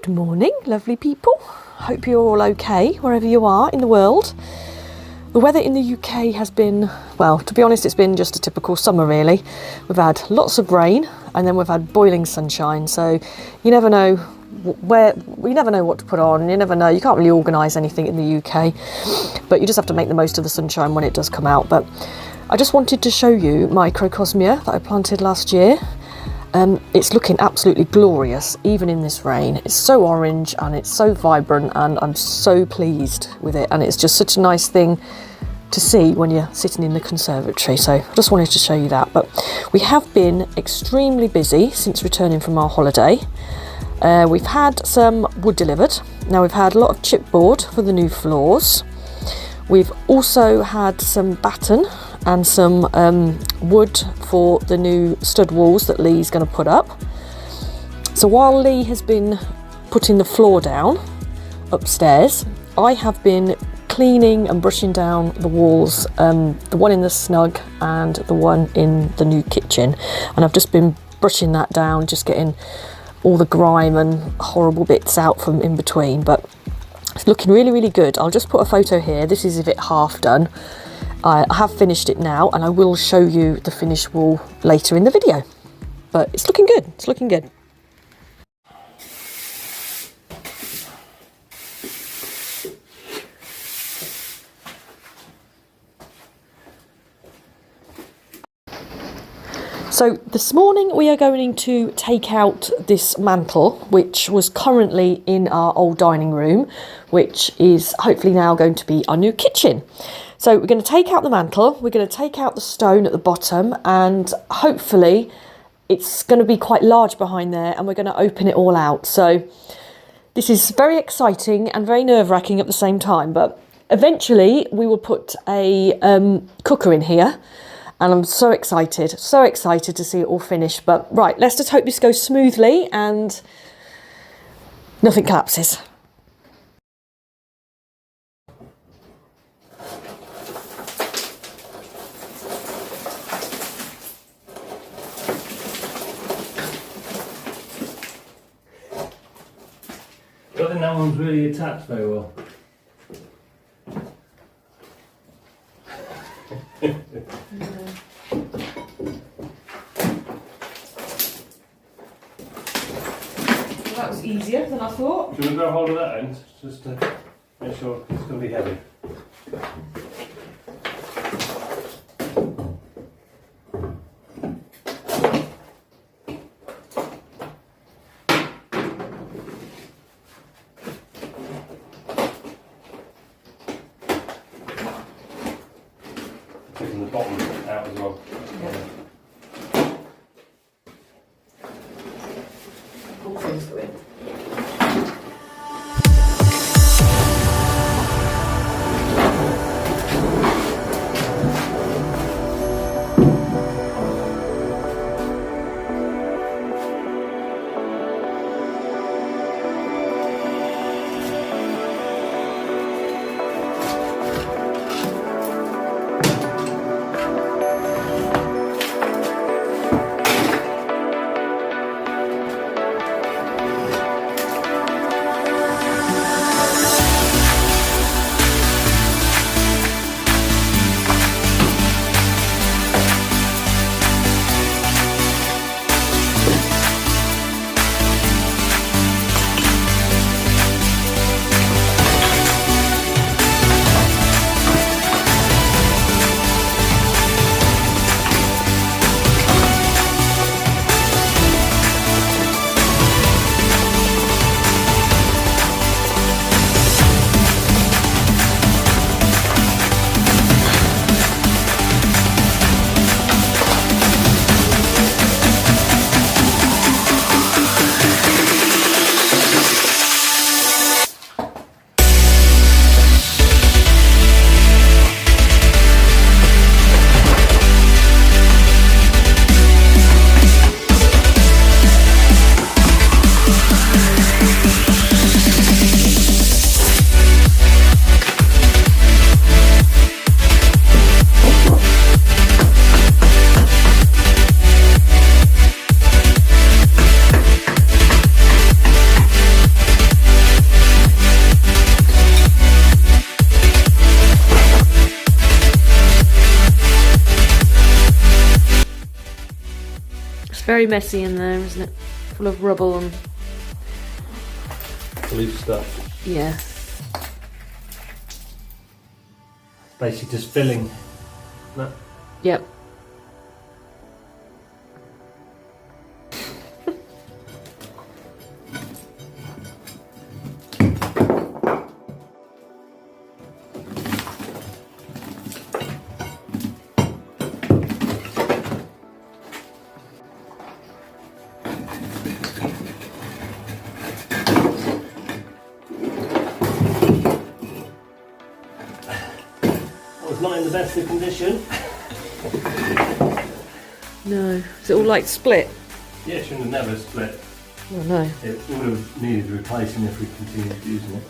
Good morning, lovely people. Hope you're all okay wherever you are in the world. The weather in the UK has been, well, to be honest, it's been just a typical summer really. We've had lots of rain and then we've had boiling sunshine, so you never know what to put on. You never know, you can't really organise anything in the UK, but you just have to make the most of the sunshine when it does come out. But I just wanted to show you my crocosmia that I planted last year. It's looking absolutely glorious even in this rain. It's so orange and it's so vibrant and I'm so pleased with it, and it's just such a nice thing to see when you're sitting in the conservatory. So I just wanted to show you that. But we have been extremely busy since returning from our holiday. We've had some wood delivered. Now we've had a lot of chipboard for the new floors. We've also had some batten and some wood for the new stud walls that Lee's going to put up. So while Lee has been putting the floor down upstairs, I have been cleaning and brushing down the walls, the one in the Snug and the one in the new kitchen, and I've just been brushing that down, just getting all the grime and horrible bits out from in between. But it's looking really, really good. I'll just put a photo here. This is of it half done. I have finished it now, and I will show you the finished wall later in the video. But it's looking good. It's looking good. So this morning we are going to take out this mantle, which was currently in our old dining room, which is hopefully now going to be our new kitchen. So we're going to take out the mantle, we're going to take out the stone at the bottom, and hopefully it's going to be quite large behind there, and we're going to open it all out. So this is very exciting and very nerve-wracking at the same time, but eventually we will put a cooker in here. And I'm so excited to see it all finished. But right, let's just hope this goes smoothly and nothing collapses. I don't think that one's really attached very well. That was easier than I thought. Do you want to grab hold of that end, just to make sure it's going to be heavy? Taking the bottom out as well. Yeah. All things go in. very messy in there, isn't it? Full of rubble and Loose stuff. yeah. Basically just filling. No. Yep. Not in the best of condition. No. Is it all like split? Yeah, it shouldn't have never split. Oh no. It would have needed replacing if we continued using it.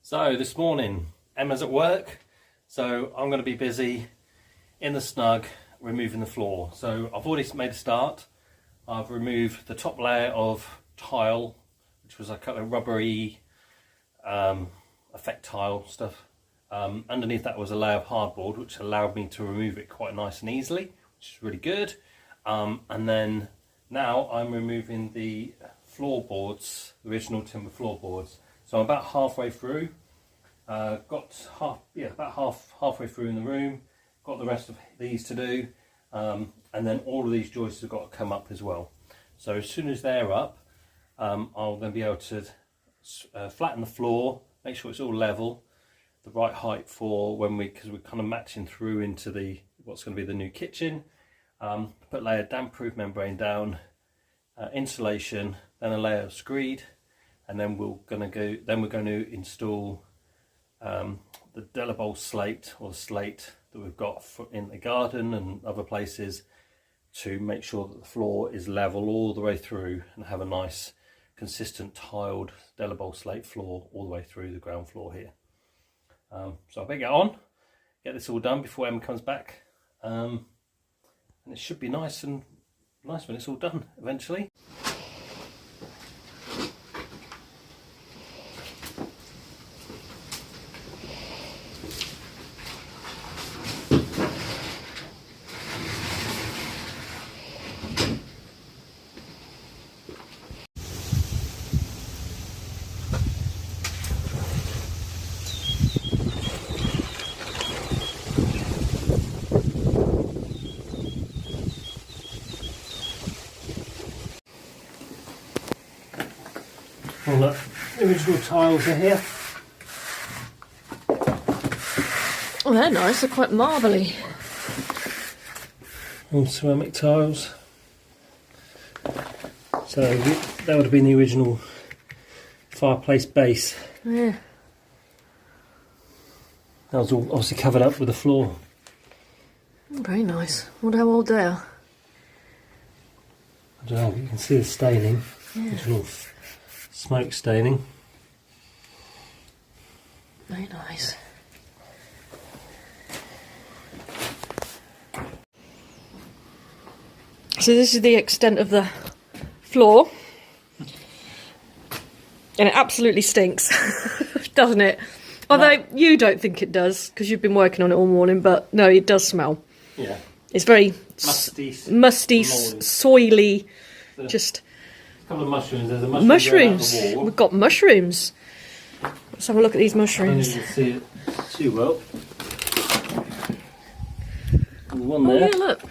So this morning, Emma's at work, so I'm going to be busy in the Snug removing the floor. So I've already made a start. I've removed the top layer of tile, which was like a rubbery effect tile stuff. Underneath that was a layer of hardboard, which allowed me to remove it quite nice and easily, which is really good. And then now I'm removing the floorboards, the original timber floorboards. So I'm about halfway through. Got halfway through in the room. Got the rest of these to do, and then all of these joists have got to come up as well. So as soon as they're up, I'll then be able to flatten the floor, make sure it's all level, the right height for when because we're kind of matching through into what's going to be the new kitchen. Lay a damp-proof membrane down, insulation, then a layer of screed, and then we're going to install the Delabole slate or slate that we've got in the garden and other places to make sure that the floor is level all the way through and have a nice consistent tiled Delabole slate floor all the way through the ground floor here. So I better get on, get this all done before Emma comes back. and it should be nice when it's all done eventually. Well, look, the original tiles are here. Oh, they're nice. They're quite marbly. All ceramic tiles. So that would have been the original fireplace base. Yeah. That was all obviously covered up with the floor. Very nice. Wonder how old they are. I don't know, you can see the staining. Yeah. Original smoke staining. Very nice. So this is the extent of the floor. And it absolutely stinks, doesn't it? Although you don't think it does, because you've been working on it all morning, but no, it does smell. Yeah. It's very Musty, soily, just... A couple of mushrooms. There's a mushroom mushrooms. going out the wall. We've got mushrooms. Let's have a look at these I don't mushrooms. think you can see it too well. There's one Oh there. yeah, look.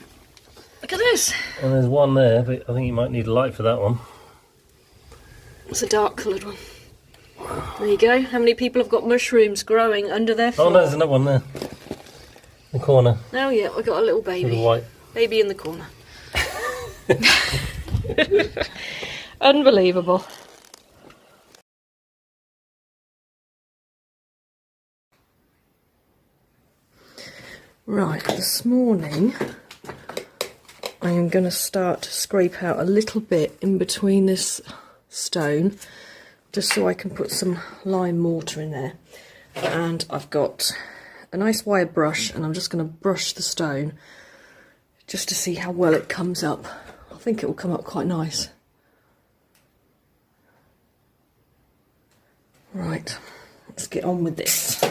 Look at this. And there's one there, but I think you might need a light for that one. It's a dark coloured one. There you go. How many people have got mushrooms growing under their floor? Oh no, there's another one there. In the corner. Oh yeah, we've got a little baby. With a white. Baby in the corner. Unbelievable. Right, this morning I am going to start to scrape out a little bit in between this stone, just so I can put some lime mortar in there. And I've got a nice wire brush, and I'm just going to brush the stone just to see how well it comes up. I think it will come up quite nice. Right, let's get on with this.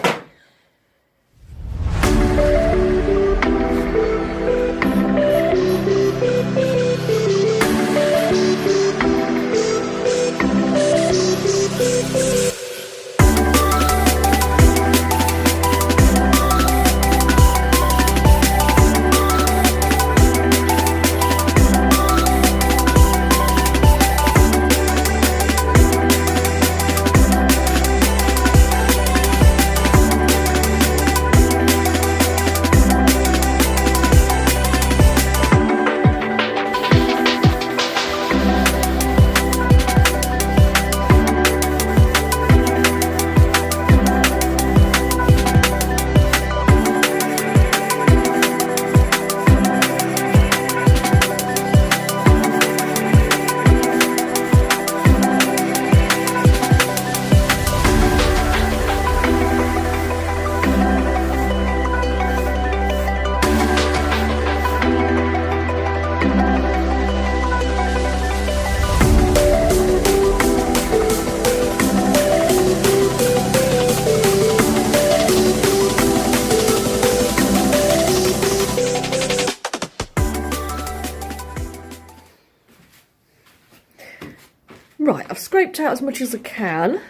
Right, I've scraped out as much as I can,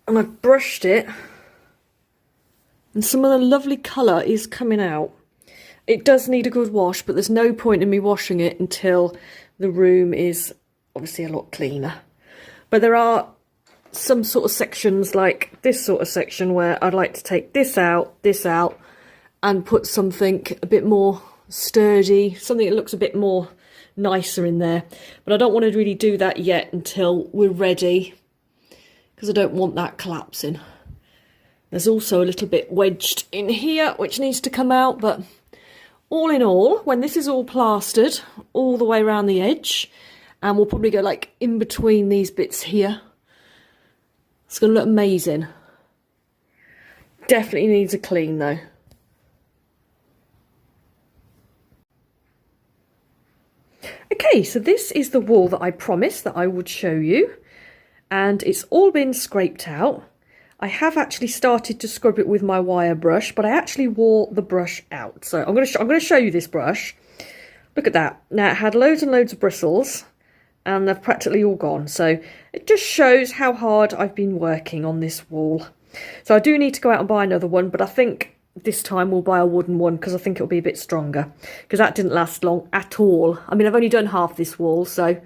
and I've brushed it, and some of the lovely colour is coming out. It does need a good wash, but there's no point in me washing it until the room is obviously a lot cleaner. But there are some sort of sections, like this sort of section, where I'd like to take this out, and put something a bit more sturdy, something that looks a bit more nicer in there. But I don't want to really do that yet until we're ready, because I don't want that collapsing. There's also a little bit wedged in here which needs to come out, but all in all, when this is all plastered all the way around the edge, and we'll probably go like in between these bits here, it's going to look amazing. Definitely needs a clean though. Okay, so this is the wall that I promised that I would show you, and it's all been scraped out. I have actually started to scrub it with my wire brush, but I actually wore the brush out. So I'm going to show you this brush. Look at that. Now, it had loads and loads of bristles, and they've practically all gone. So it just shows how hard I've been working on this wall. So I do need to go out and buy another one, but I think this time we'll buy a wooden one because I think it'll be a bit stronger, because that didn't last long at all. I mean, I've only done half this wall, so,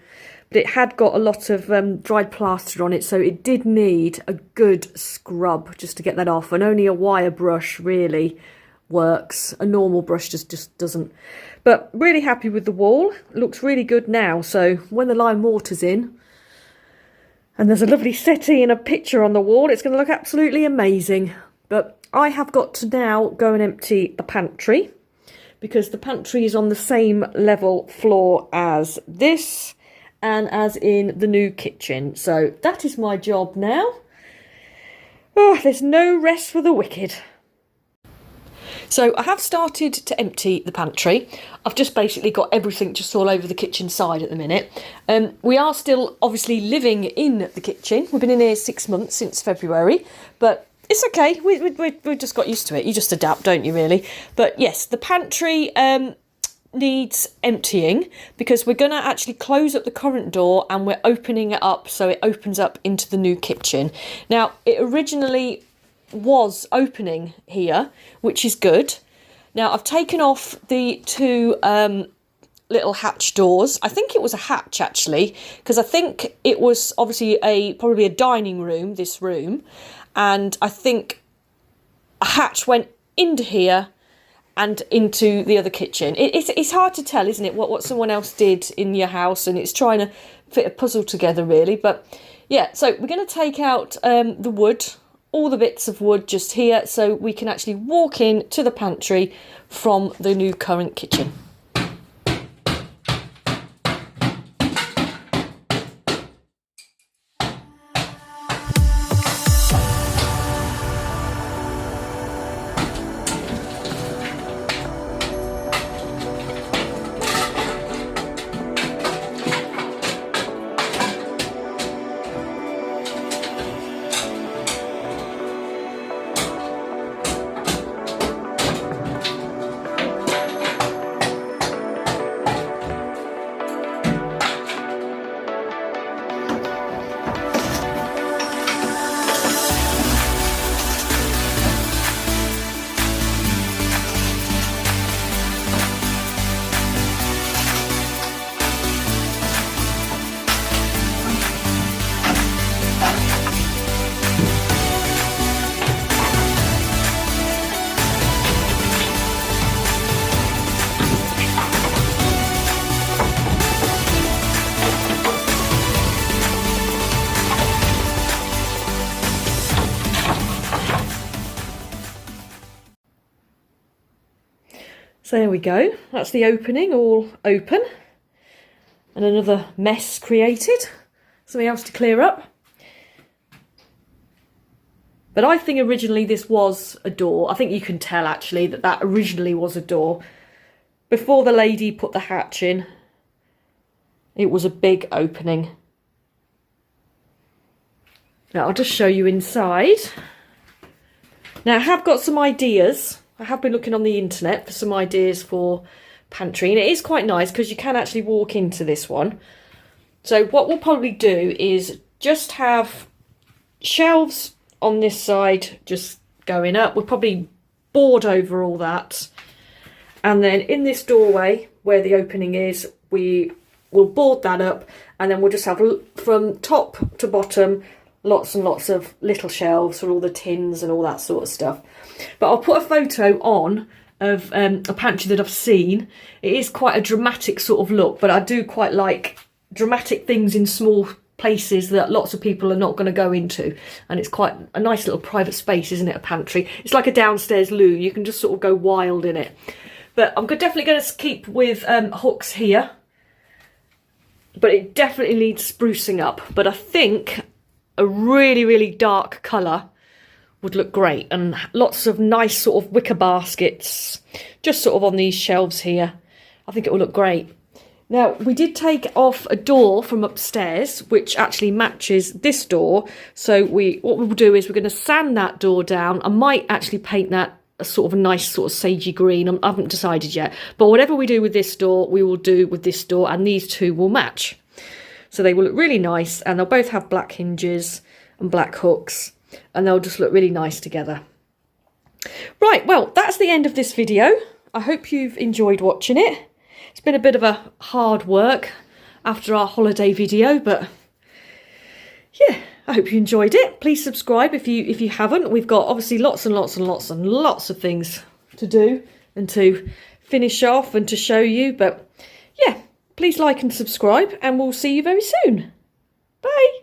but it had got a lot of dried plaster on it, so it did need a good scrub just to get that off, and only a wire brush really works. A normal brush just doesn't. But really happy with the wall. It looks really good now, so when the lime mortar's in and there's a lovely settee and a picture on the wall, it's going to look absolutely amazing. But I have got to now go and empty the pantry, because the pantry is on the same level floor as this and as in the new kitchen. So that is my job now. Oh, there's no rest for the wicked. So I have started to empty the pantry. I've just basically got everything just all over the kitchen side at the minute. We are still obviously living in the kitchen. We've been in here 6 months, since February, but it's okay. We've just got used to it. You just adapt, don't you, really? But yes, the pantry needs emptying, because we're going to actually close up the current door and we're opening it up so it opens up into the new kitchen. Now, it originally was opening here, which is good. Now, I've taken off the two little hatch doors. I think it was a hatch, actually, because I think it was obviously probably a dining room, this room, and I think a hatch went into here and into the other kitchen. It's hard to tell, isn't it, what someone else did in your house, and it's trying to fit a puzzle together, really. But yeah, so we're going to take out the wood, all the bits of wood just here, so we can actually walk in to the pantry from the new current kitchen. So there we go, that's the opening all open, and another mess created, something else to clear up. But I think originally this was a door. I think you can tell actually that originally was a door. Before the lady put the hatch in, it was a big opening. Now I'll just show you inside. Now I have got some ideas. I have been looking on the internet for some ideas for pantry, and it is quite nice because you can actually walk into this one. So what we'll probably do is just have shelves on this side just going up. We'll probably board over all that, and then in this doorway where the opening is, we will board that up, and then we'll just have from top to bottom lots and lots of little shelves for all the tins and all that sort of stuff. But I'll put a photo on of a pantry that I've seen. It is quite a dramatic sort of look, but I do quite like dramatic things in small places that lots of people are not going to go into, and it's quite a nice little private space, isn't it, a pantry? It's like a downstairs loo. You can just sort of go wild in it. But I'm definitely going to keep with hooks here, but it definitely needs sprucing up. But I think a really, really dark colour would look great, and lots of nice sort of wicker baskets just sort of on these shelves here. I think it will look great. Now, we did take off a door from upstairs, which actually matches this door. So what we'll do is we're going to sand that door down. I might actually paint that a sort of a nice sort of sagey green. I haven't decided yet. But whatever we do with this door, we will do with this door, and these two will match. So they will look really nice, and they'll both have black hinges and black hooks, and they'll just look really nice together. Right, well, that's the end of this video. I hope you've enjoyed watching it. It's been a bit of a hard work after our holiday video, but yeah, I hope you enjoyed it. Please subscribe if you haven't. We've got obviously lots and lots and lots and lots of things to do and to finish off and to show you. But yeah, please like and subscribe, and we'll see you very soon. Bye.